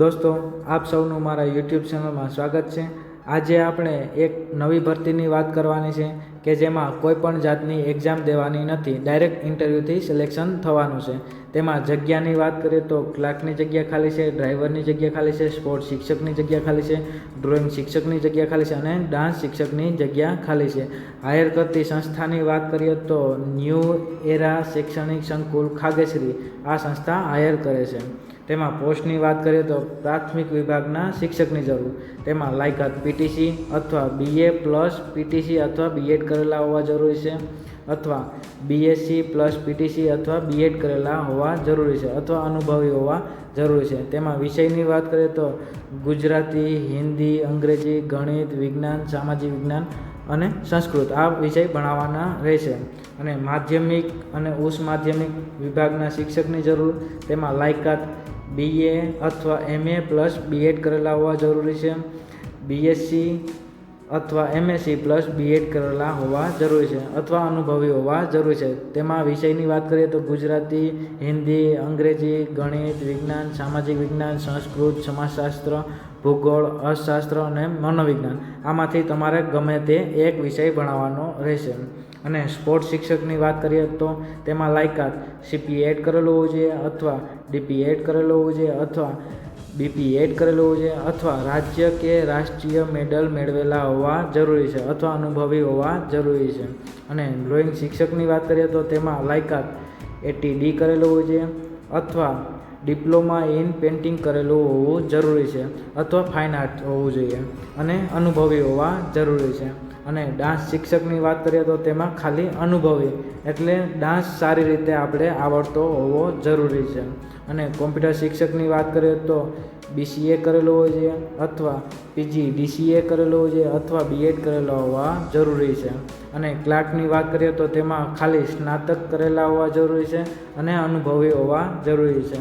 દોસ્તો, આપ સૌનું મારા યુટ્યુબ ચેનલમાં સ્વાગત છે। આજે આપણે એક નવી ભરતીની વાત કરવાની છે કે જેમાં કોઈ પણ જાતની એક્ઝામ દેવાની નથી, ડાયરેક્ટ ઇન્ટરવ્યૂથી સિલેક્શન થવાનું છે। તેમાં જગ્યાની વાત કરીએ તો ક્લાર્કની જગ્યા ખાલી છે, ડ્રાઈવરની જગ્યા ખાલી છે, સ્પોર્ટ્સ શિક્ષકની જગ્યા ખાલી છે, ડ્રોઈંગ શિક્ષકની જગ્યા ખાલી છે અને ડાન્સ શિક્ષકની જગ્યા ખાલી છે। હાયર કરતી સંસ્થાની વાત કરીએ તો ન્યૂ એરા શૈક્ષણિક સંકુલ ખાગેશ્રી આ સંસ્થા હાયર કરે છે। તેમાં પોસ્ટની વાત કરીએ તો પ્રાથમિક વિભાગના શિક્ષકની જરૂર, તેમાં લાયકાત પીટીસી અથવા બીએ પ્લસ પીટીસી અથવા બીએડ કરેલા હોવા જરૂરી છે, અથવા બીએસસી પ્લસ પીટીસી અથવા બીએડ કરેલા હોવા જરૂરી છે, અથવા અનુભવી હોવા જરૂરી છે। તેમાં વિષયની વાત કરીએ તો ગુજરાતી, હિન્દી, અંગ્રેજી, ગણિત, વિજ્ઞાન, સામાજિક વિજ્ઞાન અને સંસ્કૃત આ વિષય ભણાવવાના રહેશે। અને માધ્યમિક અને ઉચ્ચ માધ્યમિક વિભાગના શિક્ષકની જરૂર, તેમાં લાયકાત બીએ અથવા એમએ પ્લસ બીએડ કરેલા હોવા જરૂરી છે, બીએસસી અથવા એમએસસી પ્લસ બીએડ કરેલા હોવા જરૂરી છે, અથવા અનુભવી હોવા જરૂરી છે। તેમાં વિષયની વાત કરીએ તો ગુજરાતી, હિન્દી, અંગ્રેજી, ગણિત, વિજ્ઞાન, સામાજિક વિજ્ઞાન, સંસ્કૃત, સમાજશાસ્ત્ર, ભૂગોળ, અર્થશાસ્ત્ર અને મનોવિજ્ઞાન આમાંથી તમારે ગમે તે એક વિષય ભણાવવાનો રહેશે। અને સ્પોર્ટ્સ શિક્ષકની વાત કરીએ તો તેમાં લાયકાત સીપીએડ કરેલું હોવું જોઈએ, અથવા ડીપીએડ કરેલું હોવું જોઈએ, અથવા બીપીએડ કરેલું હોવું જોઈએ, અથવા રાજ્ય કે રાષ્ટ્રીય મેડલ મેળવેલા હોવા જરૂરી છે, અથવા અનુભવી હોવા જરૂરી છે। અને ડ્રોઈંગ શિક્ષકની વાત કરીએ તો તેમાં લાયકાત એટીડી કરેલું હોવું જોઈએ, અથવા ડિપ્લોમા ઇન પેઇન્ટિંગ કરેલું હોવું જરૂરી છે, અથવા ફાઇન આર્ટ હોવું જોઈએ અને અનુભવી હોવા જરૂરી છે। અને ડાન્સ શિક્ષકની વાત કરીએ તો તેમાં ખાલી અનુભવી એટલે ડાન્સ સારી રીતે આપણે આવડતો હોવો જરૂરી છે। અને કોમ્પ્યુટર શિક્ષકની વાત કરીએ તો બીસીએ કરેલું હોવું જોઈએ, અથવા પીજીડીસીએ કરેલું હોવું જોઈએ, અથવા બીએડ કરેલો હોવા જરૂરી છે। અને ક્લાર્કની વાત કરીએ તો તેમાં ખાલી સ્નાતક કરેલા હોવા જરૂરી છે અને અનુભવી હોવા જરૂરી છે।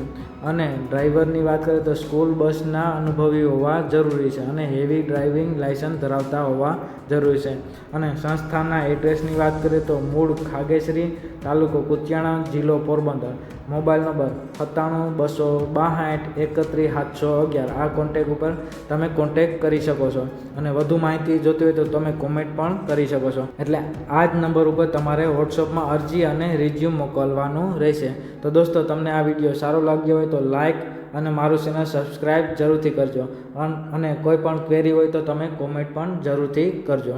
અને ડ્રાઈવરની વાત કરીએ તો સ્કૂલ બસના અનુભવી હોવા જરૂરી છે અને હેવી ડ્રાઇવિંગ લાયસન્સ ધરાવતા હોવા જરૂરી છે। અને સંસ્થાના એડ્રેસની વાત કરીએ તો મૂળ ખાગેશ્રી, તાલુકો કુતિયાણા, જિલ્લો પોરબંદર, મોબાઈલ નંબર 97-262-31-711 આ કોન્ટેક ઉપર તમે કોન્ટેક કરી શકો છો। અને વધુ માહિતી જોતી હોય તો તમે કોમેન્ટ પણ કરી શકો છો। એટલે આ જ નંબર ઉપર તમારે વોટ્સઅપમાં અરજી અને રિઝ્યુમ મોકલવાનું રહેશે। તો દોસ્તો, તમને આ વિડીયો સારો લાગ્યો હોય તો લાઇક અને મારું ચેનલ સબસ્ક્રાઈબ જરૂરથી કરજો, અને કોઈ પણ ક્વેરી હોય તો તમે કોમેન્ટ પણ જરૂરથી કરજો।